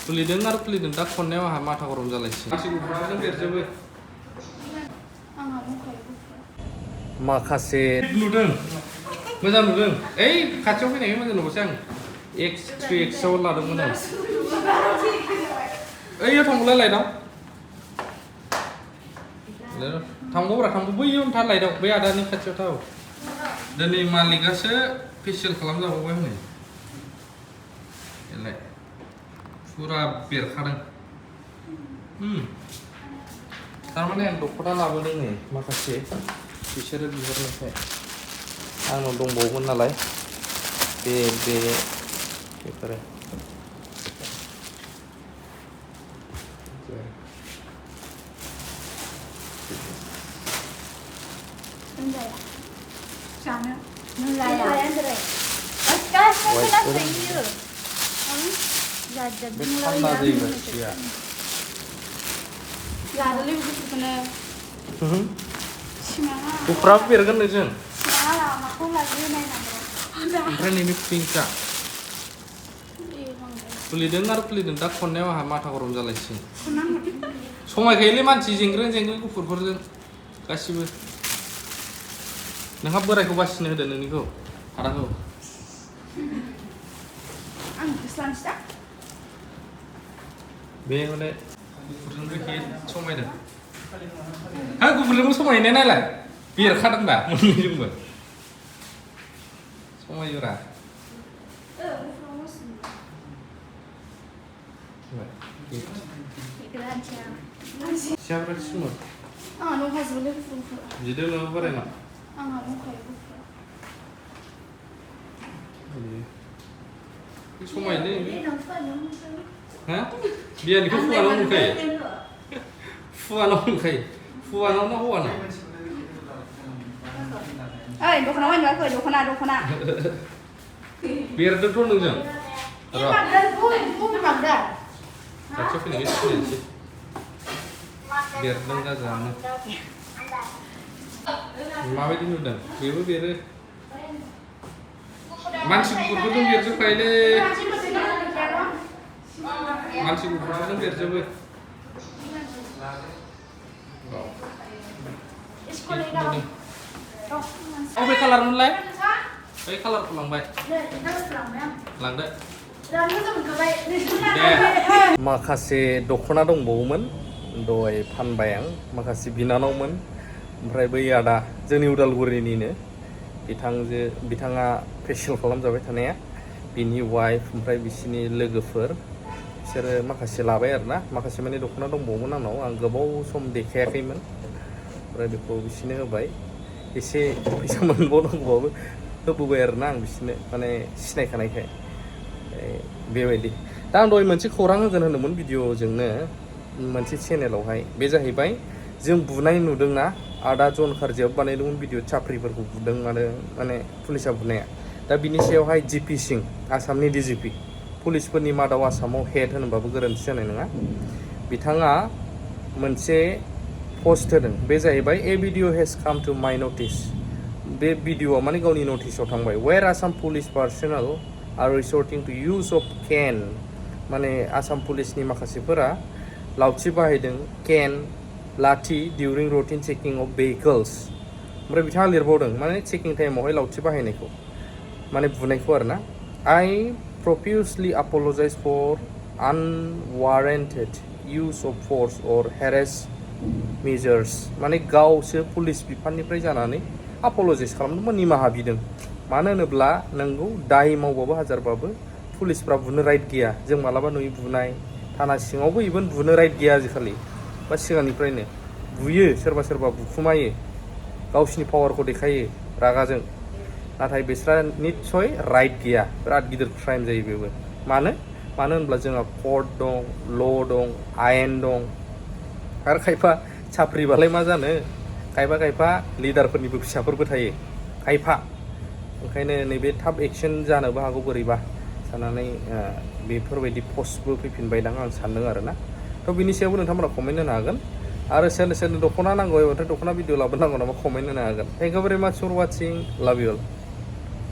खुलिदों आरो खुलिदों दा खननायाव आंहा माथा गरम जालायसै मानसि गुफुरजों बेरजोबो माखासे नुदों मोजां नुदों ओइ खाथियाव फैनायखाय मोजां नुबासै आं एक्स 3x आव लादोंमोन आं ओइयाव थांबालाय लाइटआव थांबावब्रा थांबाव बैयाव था लाइटआव बै आदानि खाथियाव थाव दिनै मालिकासो फेसियेल खालामजाबावबाय हनै एलाय फुरा बेरखादों थारमाने आं दख'ना लाबोदों नै माखासे बिसोरो बिहरनायखाय आंनाव दंबावोमोन नालाय बेफोरो Sana. Nulaya. Sekarang saya saya. Jajan nulaya. Lalu lebih kena. Siapa? Kuprap biarkan aja. Siapa? Aku lagi naik nama. Ompren ini pingsa. Kulideng आरो kulideng दा खननायाव आंहा माथा गरम जालायसै समायखायोलै मानसि जेंग्रें गुफुरफोरजों गासिबो नोंहा बोरायखौ बासिनो होदो नोंनिखौ हाराखौ आं गोसोलांसै बे माने गुफुरजोंबो एखे समायदों हा गुफुरजोंबो समायनाय नायलाय बेरखादों दा मोननैजोंबो समायोरा Siapa semua? Nung hasil lebih fufur. Jadi lo apa rena? Nung kayak fufur. Semua ini? Hah? Dia ni fuan orang kai. Fuan orang kai. Fuan orang nak fuan. Dokona wan juga dokona. Biar tu tuh nunggu. Ini magda pun magda. Kacau ni sih. Biar nengah jangan. Mama ini udah. Biar. Mansi kukur tu biar supaya le. Mansi kukur tu biar supaya. Oh, be color mulai. Be color pulang baik. Lang deh. माखासे दख'ना दंबावोमोन दहाय फानबाय आं माखासे बिनानावमोन ओमफ्राय बै आदा जोंनि उदालगुरिनिनो बिथाङा फेसियेल खालामजाबाय थानाया बिनि वाइफ ओमफ्राय बिसिनि लोगोफोर बिसोरो माखासे लाबाय आरोना माखासे माने दख'ना दंबावोमोन आंनाव आं गोबाव सम देखायाखैमोन ओमफ्राय बेखौ बिसिनो होबाय एसे फैसा मोनबावनांगौबाबो होबोबाय आरोना आं बिसिनो माने सिनायखानायखाय बेबायदि दा आं दहाय मोनसे खौरां होगोन होनदोंमोन भिडिअ'जोंनो मोनसे चेनेलावहाय बे जाहैबाय जों बुनाय नुदोंना आदा जन खारजियाबो बानायदोंमोन भिडिअ चाप्रिफोरखौ बुदों माने पुलिसा बुनाया दा बिनि सायावहाय जिपि सिं आसामनि डिजिपि पुलिसफोरनि मादाव आसामाव हेड होनोबाबो गोरोन्थि जानाय नङा बिथाङा मोनसे पस्ट होदों बे जाहैबाय a video has come to my notice बे भिडिअ'आ माने गावनि नटिसाव थांबाय where Assam police personnel are resorting to use of can माने आसाम पुलिसनि माखासेफोरा लावथि बाहायदों can लाथि during routine checking of vehicles ओमफ्राय बिथाङा लिरबावदों माने चेकिं टाइमावहाय लावथि बाहायनायखौ माने बुनायखौ आरोना I profusely apologize for unwarranted use of force or harass measures माने गावसो पुलिस बिफाननिफ्राय जानानै apologize खालामदोंमोन निमाहा बिदों मानो होनोब्ला नोंगौ दाय मावबाबो हाजारबाबो पुलिसफ्रा बुनो राइट गैया जों मालाबा नुयो बुनाय थाना सिङावबो इभेन बुनो राइट गैया आजिखालि बा सिगांनिफ्रायनो बुयो सोरबा बुखुमायो गावसिनि पावारखौ देखायो रागाजों नाथाय बिस्रा निस्सय राइट गैया बिराद गिदिर क्राइम जायो बेबो मानो होनब्ला जोंहा कर्ट दं ल' दं आयेन दं आरो खायफा साप्रिबालाय मा जानो खायफा लिडारफोरनिबो फिसाफोरबो थायो खायफा ओंखायनो नैबे थाब एक्सन जानोबो हागौ बोरैबा साननानै बेफोरबायदि पस्टबो फैफिनबायदां आं सानदों आरोना थ' बिनि सायावबो नोंथांमोना कमेन्ट होनो हागोन आरो सोरनो दख'ना नांगौ एबाथाय दख'ना भिडिअ लाबोनांगौ नामा कमेन्ट होनो हागोन थेंक इउ भेरि माच फर वाचिं लाभ इउ अल